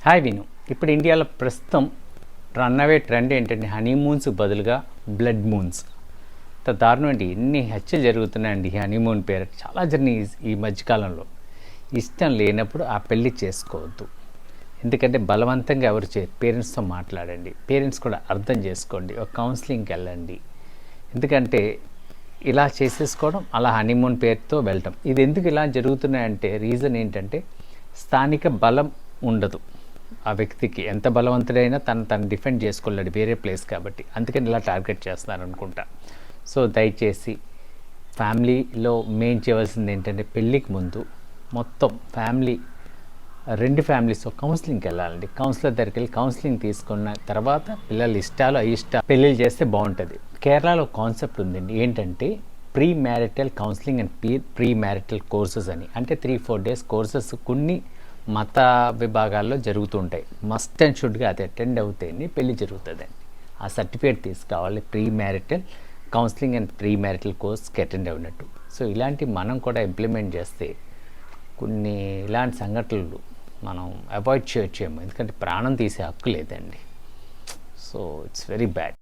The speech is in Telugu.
హాయ్ విను. ఇప్పుడు ఇండియాలో ప్రస్తుతం రన్ అవే ట్రెండ్ ఏంటంటే హనీమూన్స్ బదులుగా బ్లడ్ మూన్స్. అంత దారుణం అండి, ఎన్ని హత్యలు జరుగుతున్నాయండి ఈ హనీమూన్ పేరు. చాలా జరిగినాయి ఈ మధ్యకాలంలో. ఇష్టం లేనప్పుడు ఆ పెళ్ళి చేసుకోవద్దు. ఎందుకంటే బలవంతంగా ఎవరు పేరెంట్స్తో మాట్లాడండి, పేరెంట్స్ కూడా అర్థం చేసుకోండి, ఒక కౌన్సిలింగ్కి వెళ్ళండి. ఎందుకంటే ఇలా చేసేసుకోవడం, అలా హనీమూన్ పేరుతో వెళ్ళటం, ఇది ఎందుకు ఇలా జరుగుతున్నాయంటే రీజన్ ఏంటంటే స్థానిక బలం ఉండదు. ఆ వ్యక్తికి ఎంత బలవంతుడైనా తను డిఫెండ్ చేసుకోలేడు వేరే ప్లేస్ కాబట్టి, అందుకని ఇలా టార్గెట్ చేస్తున్నారనుకుంటా. సో దయచేసి ఫ్యామిలీలో మెయిన్ చేయవలసింది ఏంటంటే పెళ్ళికి ముందు మొత్తం రెండు ఫ్యామిలీస్ కౌన్సిలింగ్కి వెళ్ళాలండి. కౌన్సిలర్ దగ్గరికి వెళ్ళి కౌన్సిలింగ్ తీసుకున్న తర్వాత పిల్లల ఇష్టాలు పెళ్ళిళ్ళు చేస్తే బాగుంటుంది. కేరళలో కాన్సెప్ట్ ఉందండి, ఏంటంటే pre marital counselling and pre marital courses అని. అంటే 3-4 days కోర్సెస్ కొన్ని మత విభాగాల్లో జరుగుతూ ఉంటాయి. మస్ట్ అండ్ షుడ్గా అది అటెండ్ అవుతేనే పెళ్ళి జరుగుతుందండి. ఆ సర్టిఫికేట్ తీసుకోవాలి, pre marital counselling and pre marital కోర్స్కి అటెండ్ అయినట్టు. సో ఇలాంటి మనం కూడా ఇంప్లిమెంట్ చేస్తే కొన్ని ఇలాంటి సంఘటనలు మనం అవాయిడ్ చేయొచ్చేమో. ఎందుకంటే ప్రాణం తీసే హక్కు లేదండి. So it's very bad.